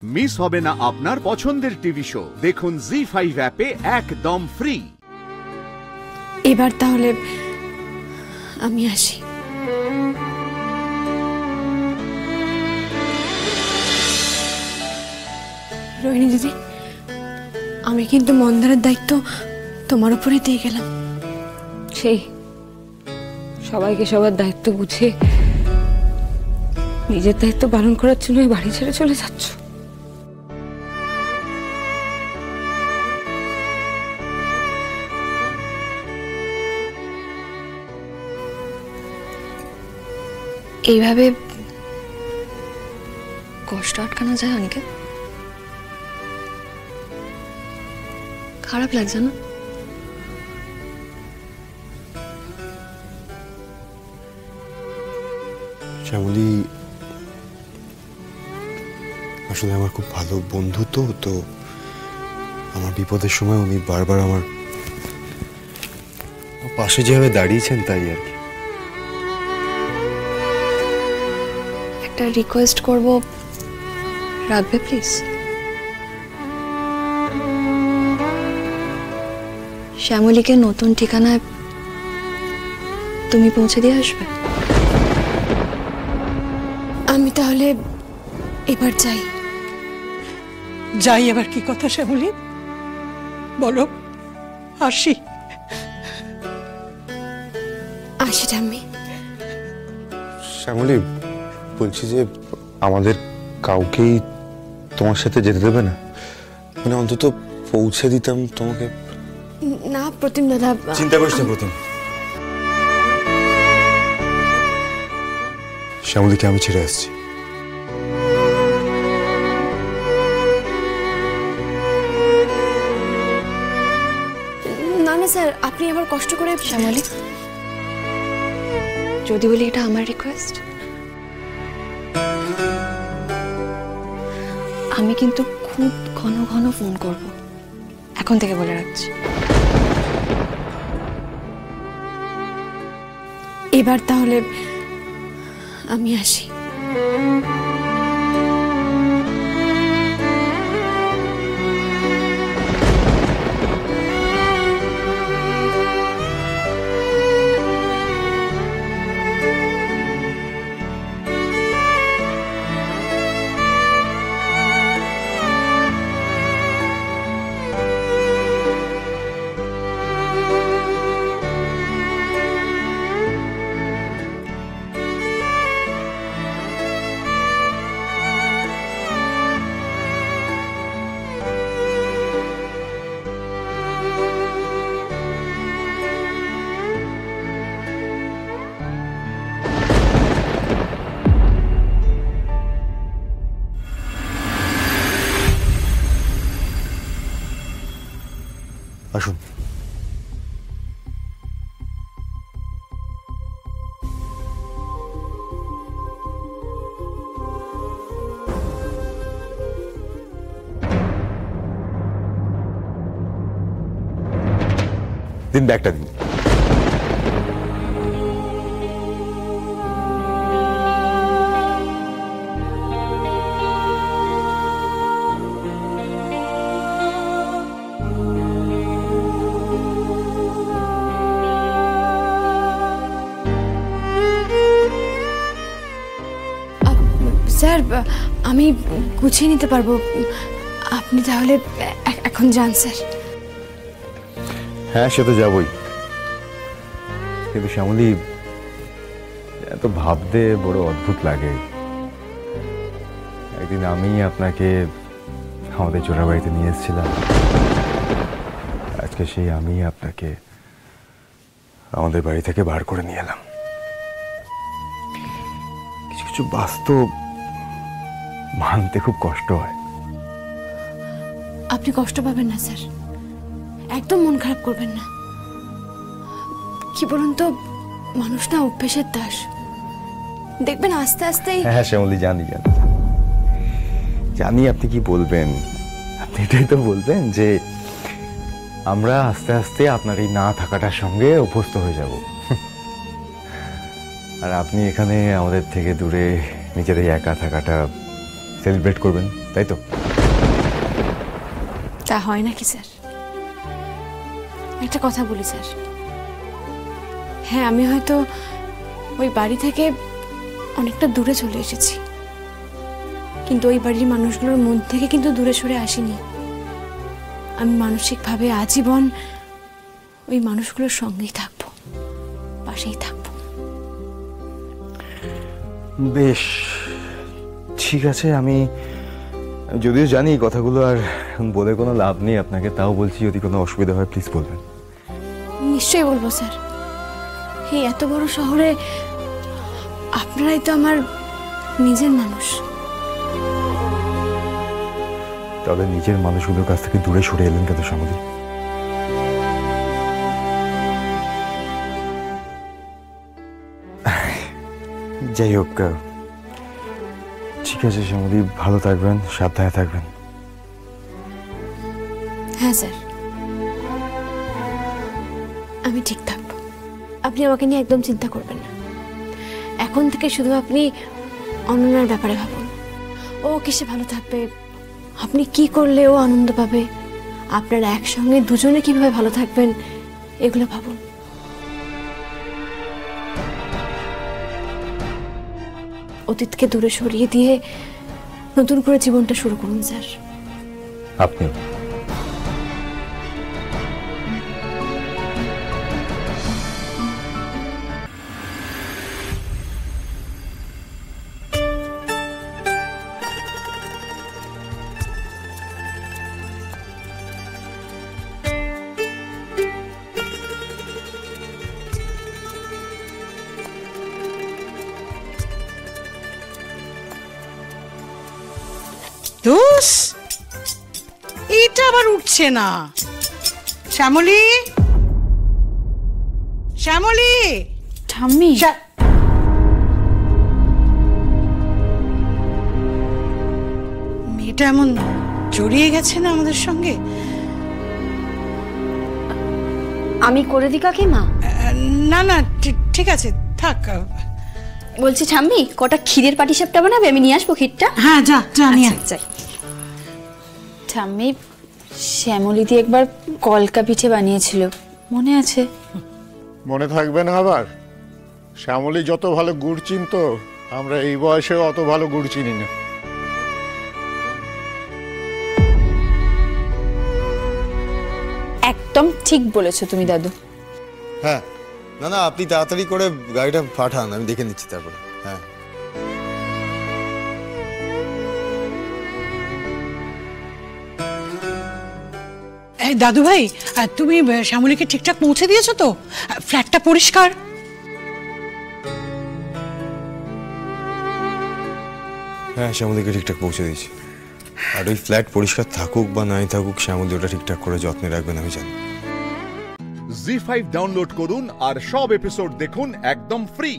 Miss হবে না আপনার পছন্দের টিভি শো। দেখুন জি5 অ্যাপে একদম ফ্রি। এবার তাহলে আমি আসি। রোহিণী দিদি, আমি কিন্তু মন্দারের দায়িত্ব তোমার উপরে দিয়ে গেলাম। সেই সবাইকে সবার দায়িত্ব বুঝে নিজের দায়িত্ব পালন করার জন্য বাড়ি ছেড়ে চলে যাচ্ছ। এইভাবে কষ্ট আটকানো যায় অনেকে? খারাপ লাগছে না? শ্যামলী আসলে আমার খুব ভালো বন্ধু, তো আমার বিপদের সময় উনি বারবার আমার পাশে যেভাবে দাঁড়িয়েছেন তাই আর কি। একটা রিকোয়েস্ট করব, রাখবে প্লিজ? শ্যামলীকে নতুন ঠিকানায় তুমি পৌঁছে দিয়ে আসবে। আমি তাহলে এবার যাই। যাই এবার কি কথা শ্যামলী, বলো। আসি। আসি ঠাম্মি। শ্যামলী, বলছি যে আমাদের কাউকেই তোমার সাথে যেতে দেবে না? মানে অন্তত পৌঁছে দিতাম তোমাকে। না প্রতিম দাদা, চিন্তা করিস না প্রতিম। শ্যামলীকে আমি ছেড়ে আসছি। না না স্যার, আপনি আবার কষ্ট করে। শ্যামলী, যদি বলি এটা আমার রিকোয়েস্ট, আমি কিন্তু খুব ঘন ঘন ফোন করব, এখন থেকে বলে রাখছি। এবার তাহলে আমি আসি। আসুন। দিন ব্যাগটা দিন। স্যার, আমি গুছিয়ে নিতে পারবো, আপনি তাহলে এখন যান স্যার। হ্যাঁ, সে তো যাবই, কিন্তু শ্যামলী এত ভাবতে বড় অদ্ভুত লাগে। একদিন আমি আপনাকে আমাদের জোড়া বাড়িতে নিয়ে এসেছিলাম, আজকে সেই আমি আপনাকে আমাদের বাড়ি থেকে বার করে নিয়ে এলাম। কিছু কিছু বাস্তব মানতে খুব কষ্ট হয়। আপনি কষ্ট পাবেন না স্যার, একদম মন খারাপ করবেন না। কি বলুন তো, মানুষ না অভ্যেসের দাস, দেখবেন আস্তে আস্তে। হ্যাঁ শ্যামলী, জানি জানি জানি আপনি কি বলবেন। আপনি এটাই তো বলবেন যে আমরা আস্তে আস্তে আপনার এই না থাকাটার সঙ্গে অভ্যস্ত হয়ে যাব, আর আপনি এখানে আমাদের থেকে দূরে নিজের এই একা থাকাটা সেলিব্রেট করবেন, তাই তো? তা হয় নাকি স্যার? একটা কথা বলি স্যার, হ্যাঁ আমি হয়তো ওই বাড়ি থেকে অনেকটা দূরে চলে এসেছি, কিন্তু ওই বাড়ির মানুষগুলোর মন থেকে কিন্তু দূরে সরে আসিনি। আমি মানসিকভাবে আজীবন ওই মানুষগুলোর সঙ্গেই থাকবো, পাশেই থাকবো। বেশ, ঠিক আছে। আমি যদিও জানি এই কথাগুলো আর বলে কোনো লাভ নেই আপনাকে, তাও বলছি যদি কোনো অসুবিধা হয় প্লিজ বলবেন। নিশ্চয়ই বলবো স্যার। এই এত বড় শহরে আপনারাই তো আমার নিজের মানুষ। তাহলে নিজের মানুষগুলোর কাছ থেকে দূরে সরে এলেন কেন শ্যামলী? যাই হোক, ঠিক আছে শ্যামলী, ভালো থাকবেন, সাবধানে থাকবেন। হ্যাঁ স্যার, আমি ঠিক থাকবো। আপনি আমাকে নিয়ে একদম চিন্তা করবেন না। এখন থেকে শুধু আপনি অনন্যার ব্যাপারে ভাবুন। ও কিসে ভালো থাকবে, আপনি কি করলে ও আনন্দ পাবে, আপনারা একসঙ্গে দুজনে কিভাবে ভালো থাকবেন, এগুলো ভাবুন। অতীতকে দূরে সরিয়ে দিয়ে নতুন করে জীবনটা শুরু করুন স্যার। আপনিও। দোষ এটা আবার উঠছে না। শ্যামলী, শ্যামলী, ঠাম্মি, মেয়েটা এমন জড়িয়ে গেছে না আমাদের সঙ্গে। আমি করে দিই কাকিমা? না না, ঠিক আছে, থাক। বলছি ঠাম্মি, কটা ক্ষীরের পাটিসাপটা বানাবে? আমি নিয়ে আসবো ক্ষীরটা। হ্যাঁ, যা যা নিয়ে আয়। যাই। ঠাম্মি, শ্যামলীদি একবার কলকা পিঠে বানিয়েছিল, মনে আছে? মনে থাকবে না আবার? শ্যামলী যত ভালো গুড় চিনতো, আমরা এই বয়সেও অত ভালো গুড় চিনি না। একদম ঠিক বলেছো তুমি দাদু। হ্যাঁ, না না, আপনি তাড়াতাড়ি করে গাড়িটা পাঠান, আমি দেখে নিচ্ছি তারপরে। হ্যাঁ, এই দাদু ভাই, তুমি শ্যামলীকে ঠিকঠাক পৌঁছে দিয়েছো তো? ফ্ল্যাটটা পরিষ্কার? হ্যাঁ, শ্যামলীকে ঠিকঠাক পৌঁছে দিয়েছি। আর ওই ফ্ল্যাট পরিষ্কার থাকুক বা নাই থাকুক, শ্যামলী ওটা ঠিকঠাক করে যত্নে রাখবেন, আমি জানি। জি5 ডাউনলোড করুন আর সব এপিসোড দেখুন একদম ফ্রি।